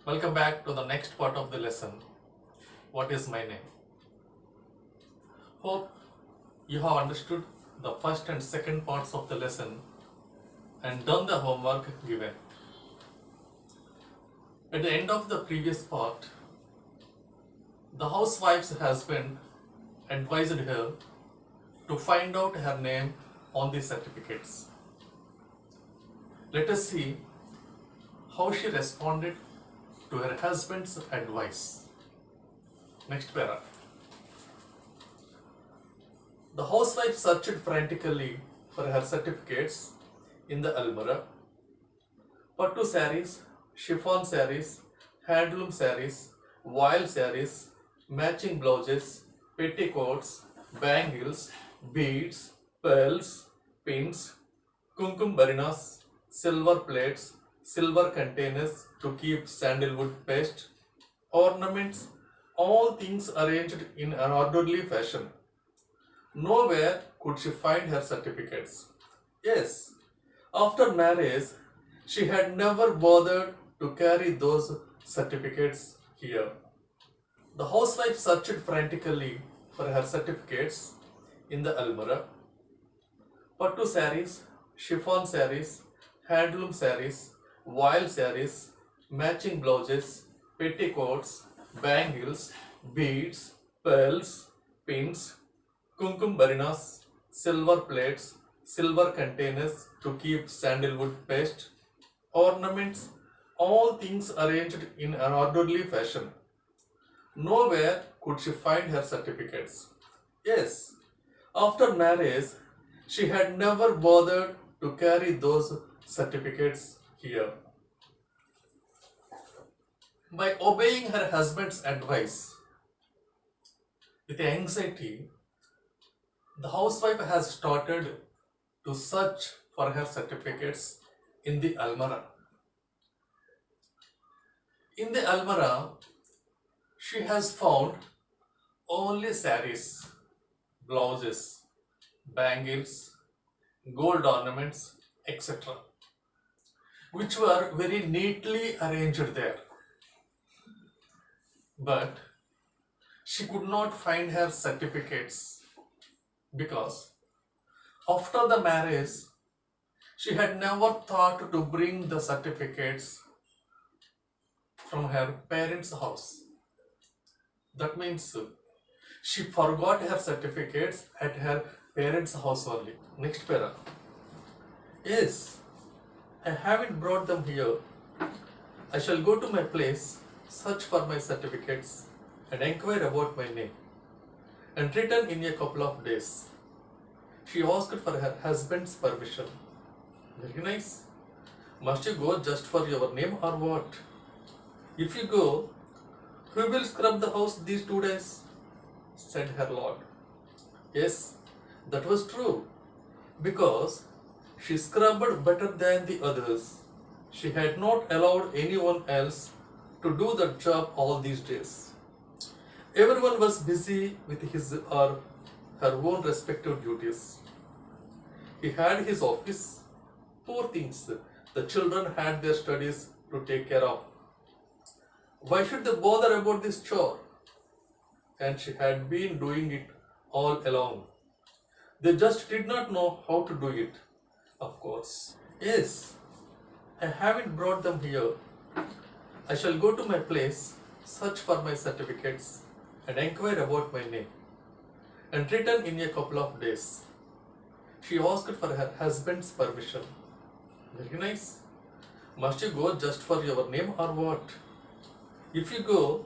Welcome back to the next part of the lesson. What is my name? Hope you have understood the first and second parts of the lesson and done the homework given. At the end of the previous part, the housewife's husband advised her to find out her name on the certificates. Let us see how she responded to her husband's advice. Next paragraph. The housewife searched frantically for her certificates in the almirah. Pattu saris, chiffon saris, handloom saris, voile saris, matching blouses, petticoats, bangles, beads, pearls, pins, kumkum barinas, silver plates, silver containers to keep sandalwood paste, ornaments, all things arranged in an orderly fashion. Nowhere could she find her certificates. Yes, after marriage, she had never bothered to carry those certificates here. The housewife searched frantically for her certificates in the almirah. Pattu saris, chiffon saris, handloom saris, voile saris, matching blouses, petticoats, bangles, beads, pearls, pins, kumkum barinas, silver plates, silver containers to keep sandalwood paste, ornaments, all things arranged in an orderly fashion. Nowhere could she find her certificates. Yes, after marriage, she had never bothered to carry those certificates here. By obeying her husband's advice with anxiety, the housewife has started to search for her certificates in the almirah. In the almirah, she has found only saris, blouses, bangles, gold ornaments, etc., which were very neatly arranged there. But she could not find her certificates because after the marriage, she had never thought to bring the certificates from her parents' house. That means she forgot her certificates at her parents' house only. Next para. Yes, I haven't brought them here. I shall go to my place, search for my certificates, and inquire about my name, and return in a couple of days. She asked for her husband's permission. Very nice. Must you go just for your name or what? If you go, who will scrub the house these 2 days? Said her lord. Yes, that was true, because she scrubbed better than the others. She had not allowed anyone else to do the job all these days. Everyone was busy with his or her own respective duties. He had his office. Poor things, the children had their studies to take care of. Why should they bother about this chore? And she had been doing it all along. They just did not know how to do it, of course. Yes, I haven't brought them here. I shall go to my place, search for my certificates, and inquire about my name, and return in a couple of days. She asked for her husband's permission. Very nice. Must you go just for your name or what? If you go,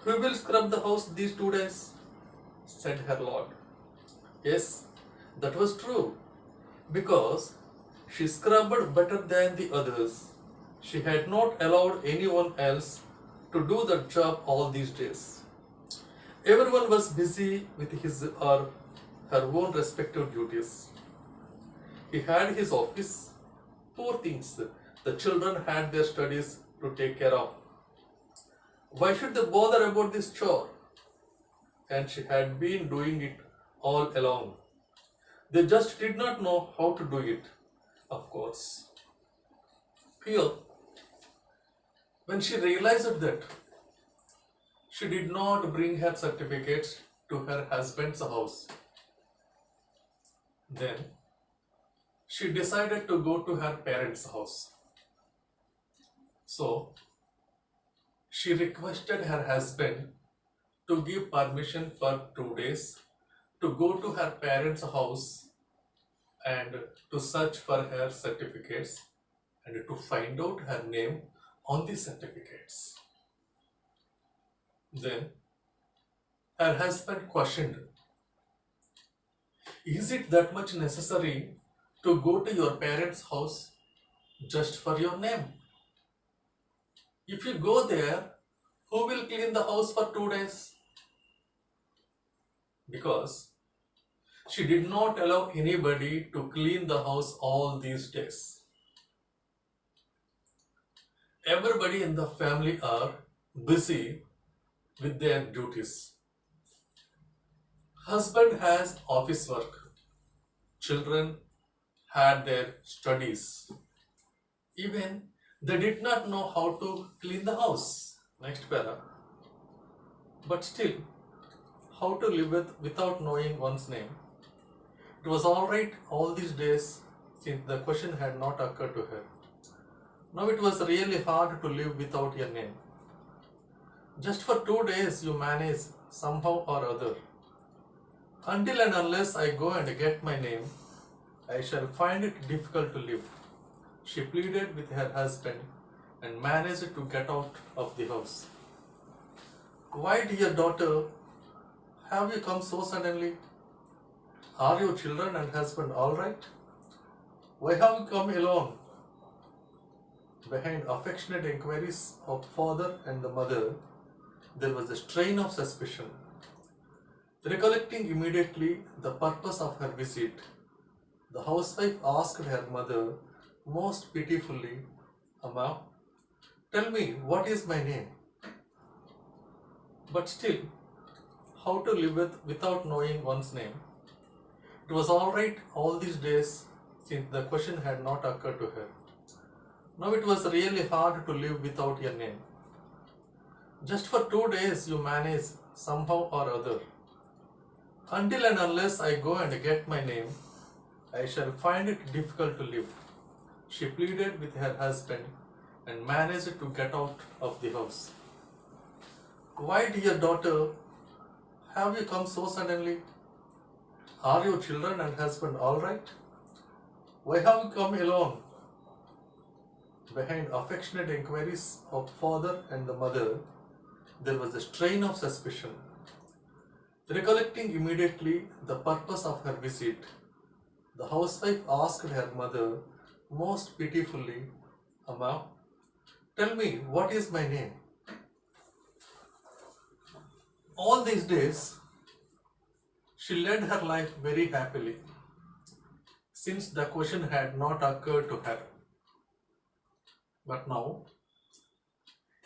who will scrub the house these 2 days? Said her lord. Yes, that was true, because she scrubbed better than the others. She had not allowed anyone else to do the job all these days. Everyone was busy with his or her own respective duties. He had his office. Poor things, the children had their studies to take care of. Why should they bother about this chore? And she had been doing it all along. They just did not know how to do it, of course. Here, When she realized that she did not bring her certificates to her husband's house, then she decided to go to her parents' house. So she requested her husband to give permission for 2 days to go to her parents' house and to search for her certificates and to find out her name on the certificates. Then her husband questioned, is it that much necessary to go to your parents' house just for your name? If you go there, who will clean the house for 2 days? Because she did not allow anybody to clean the house all these days. Everybody in the family are busy with their duties. Husband has office work. Children had their studies. Even they did not know how to clean the house. Next para. But still, how to live without knowing one's name. It was alright all these days since the question had not occurred to her. Now it was really hard to live without your name. Just for 2 days you manage somehow or other. Until and unless I go and get my name, I shall find it difficult to live. She pleaded with her husband and managed to get out of the house. Why, dear daughter, have you come so suddenly? Are your children and husband all right? Why have you come alone? Behind affectionate inquiries of father and the mother, there was a strain of suspicion. Recollecting immediately the purpose of her visit, the housewife asked her mother most pitifully, Amma, tell me what is my name? But still, how to live without knowing one's name? It was alright all these days since the question had not occurred to her. Now it was really hard to live without your name. Just for 2 days you manage somehow or other. Until and unless I go and get my name, I shall find it difficult to live. She pleaded with her husband and managed to get out of the house. Why, dear daughter, have you come so suddenly? Are your children and husband all right? Why have you come alone? Behind affectionate inquiries of father and the mother, there was a strain of suspicion. Recollecting immediately the purpose of her visit, the housewife asked her mother most pitifully, Amma, tell me what is my name? All these days, she led her life very happily, since the question had not occurred to her. But now,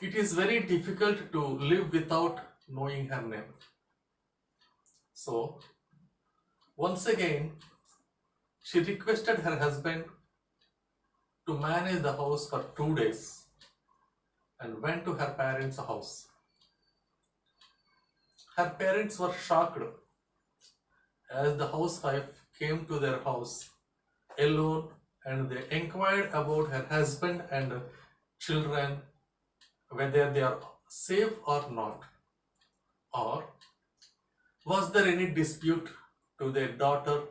it is very difficult to live without knowing her name. So, once again, she requested her husband to manage the house for 2 days and went to her parents' house. Her parents were shocked as the housewife came to their house alone and they inquired about her husband and children, whether they are safe or not, or was there any dispute to their daughter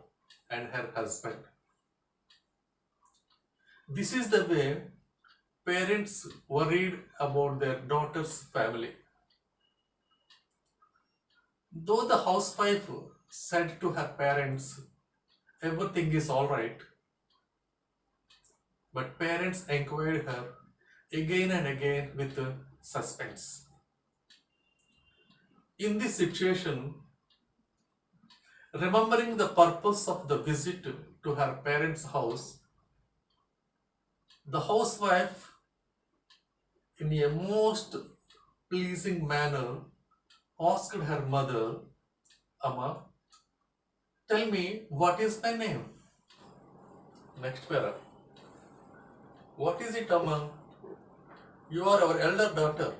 and her husband. This is the way parents worried about their daughter's family. Though the housewife said to her parents, everything is alright, but parents inquired her again and again with suspense. In this situation, remembering the purpose of the visit to her parents' house, the housewife, in a most pleasing manner, asked her mother, Amma, tell me what is my name? Next para. What is it, Amma? You are our elder daughter.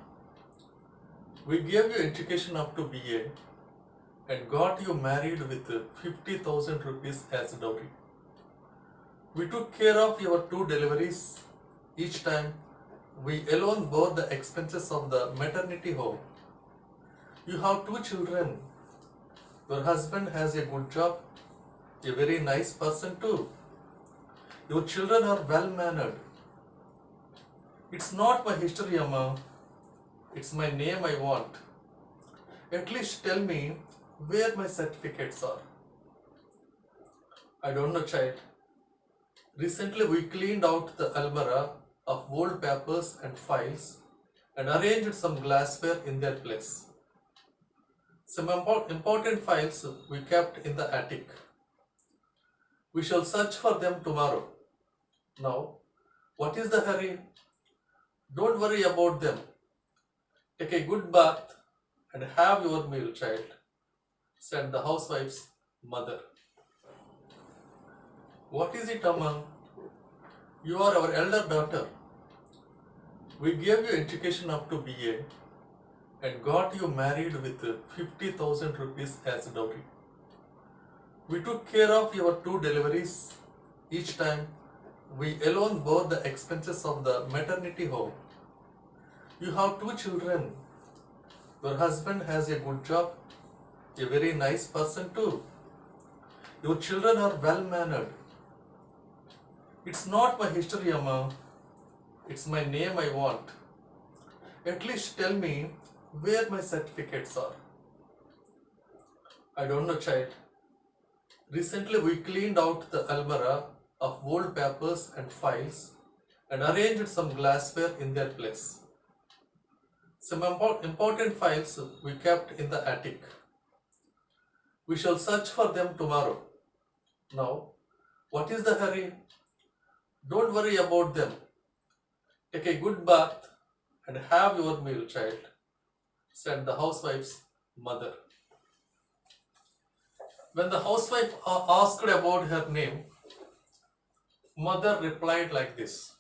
We gave you education up to BA and got you married with 50,000 rupees as dowry. We took care of your two deliveries. Each time, we alone bore the expenses of the maternity home. You have two children. Your husband has a good job, a very nice person too. Your children are well mannered. It's not my history, Amma. It's my name I want. At least tell me where my certificates are. I don't know, child. Recently, we cleaned out the almirah of old papers and files and arranged some glassware in their place. Some important files we kept in the attic. We shall search for them tomorrow. Now, what is the hurry? Don't worry about them. Take a good bath and have your meal, child, said the housewife's mother. What is it, Amma? You are our elder daughter. We gave you education up to BA and got you married with 50,000 rupees as dowry. We took care of your two deliveries. Each time, we alone bore the expenses of the maternity home. You have two children. Your husband has a good job, a very nice person too. Your children are well mannered. It's not my history, Amma. It's my name I want. At least tell me where my certificates are. I don't know, child. Recently, we cleaned out the almirah of old papers and files and arranged some glassware in their place. Some important files we kept in the attic. We shall search for them tomorrow. Now, what is the hurry? Don't worry about them. Take a good bath and have your meal, child, said the housewife's mother. When the housewife asked about her name, mother replied like this: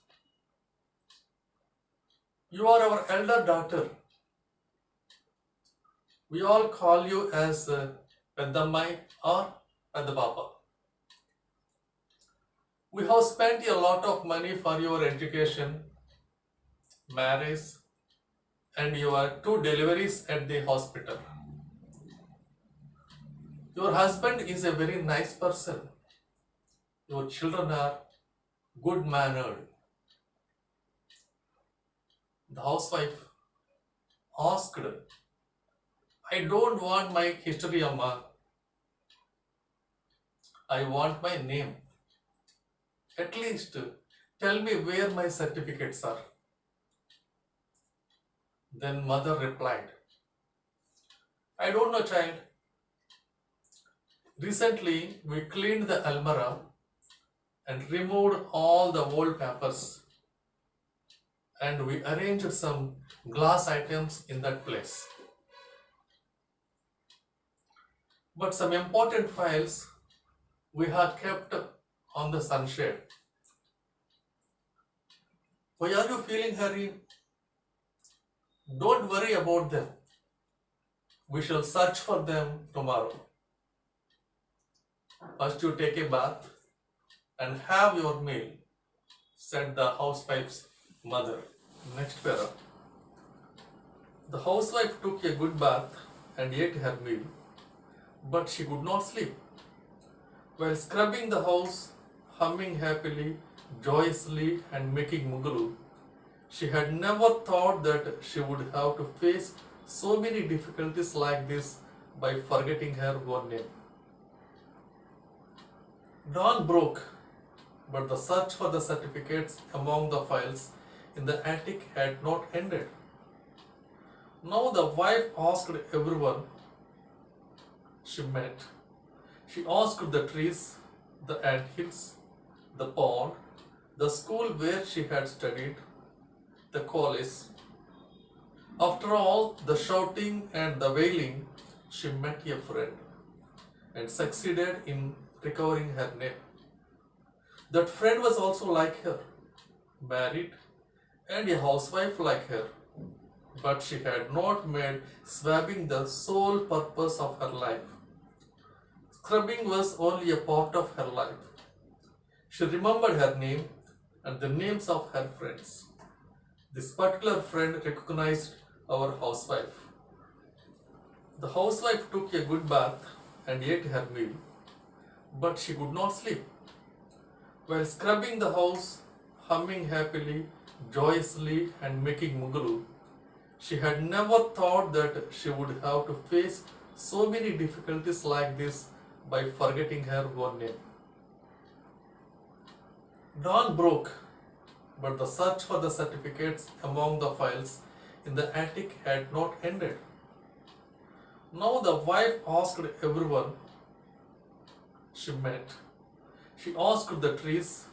You are our elder daughter. We all call you as Peddamai or Peddapapa. We have spent a lot of money for your education, marriage, and your two deliveries at the hospital. Your husband is a very nice person. Your children are good mannered. The housewife asked, I don't want my history, Amma. I want my name. At least tell me where my certificates are. Then mother replied, I don't know, child. Recently, we cleaned the almirah and removed all the old papers, and we arranged some glass items in that place. But some important files we have kept on the sunshade. Why are you feeling hurry? Don't worry about them. We shall search for them tomorrow. First you take a bath and have your meal, said the housewife's mother. Next para. The housewife took a good bath and ate her meal, but she could not sleep. While scrubbing the house, humming happily, joyously, and making muguru, she had never thought that she would have to face so many difficulties like this by forgetting her own name. Dawn broke, but the search for the certificates among the files in the attic had not ended. Now the wife asked everyone she met. She asked the trees, the anthills, the pond, the school where she had studied, the college. After all the shouting and the wailing, she met a friend and succeeded in recovering her name. That friend was also like her, married and a housewife like her, but she had not made swabbing the sole purpose of her life. Scrubbing was only a part of her life. She remembered her name and the names of her friends. This particular friend recognized our housewife. The housewife took a good bath and ate her meal, but she could not sleep. While scrubbing the house, humming happily, joyously, and making mugulu, she had never thought that she would have to face so many difficulties like this by forgetting her own name. Dawn broke, but the search for the certificates among the files in the attic had not ended. Now the wife asked everyone she met. She asked the trees,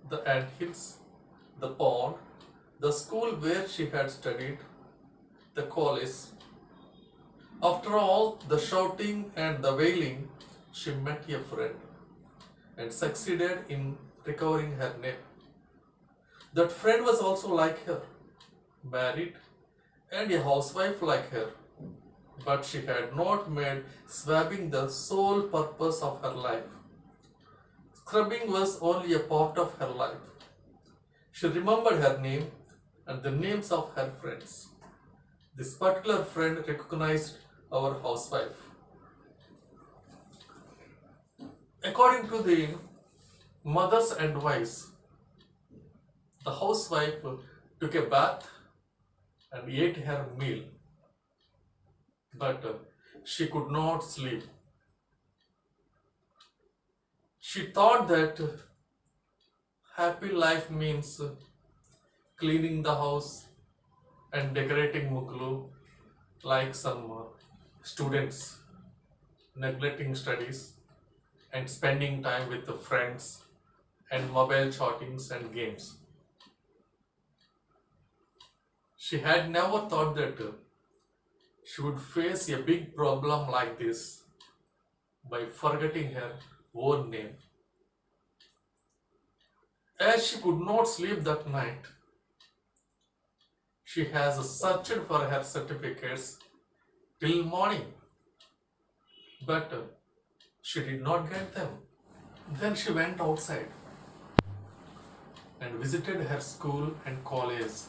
the anthills, the pond, the school where she had studied, the college. After all the shouting and the wailing, she met a friend and succeeded in recovering her name. That friend was also like her, married and a housewife like her, but she had not made swabbing the sole purpose of her life. Scrubbing was only a part of her life. She remembered her name and the names of her friends. This particular friend recognized our housewife. According to the mother's advice, the housewife took a bath and ate her meal, but she could not sleep. She thought that happy life means cleaning the house and decorating muglu like some students neglecting studies and spending time with the friends and mobile chattings and games. She had never thought that she would face a big problem like this by forgetting her own name. As she could not sleep that night, she has searched for her certificates till morning, but she did not get them. Then she went outside and visited her school and college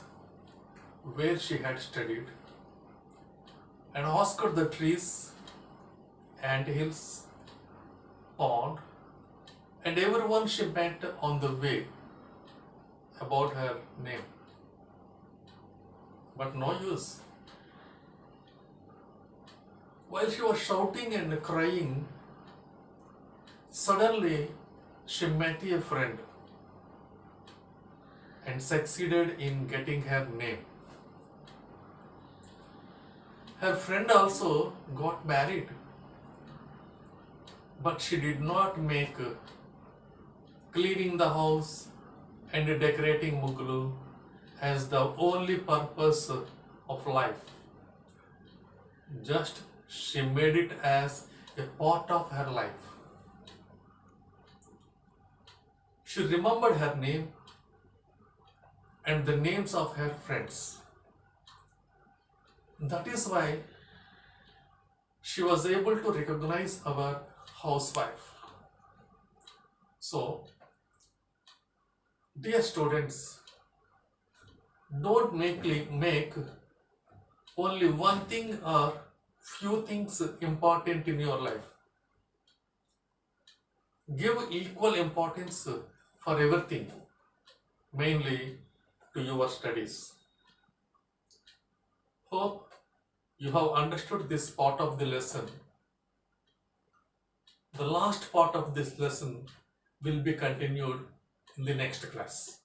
where she had studied and asked the trees, anthills, pond, and everyone she met on the way about her name. But no use. While she was shouting and crying, suddenly she met a friend and succeeded in getting her name. Her friend also got married, but she did not make cleaning the house and decorating muglu as the only purpose of life. Just she made it as a part of her life. She remembered her name and the names of her friends. That is why she was able to recognize our housewife. So, dear students, don't make only one thing or few things important in your life. Give equal importance for everything, mainly to your studies. Hope you have understood this part of the lesson. The last part of this lesson will be continued in the next class.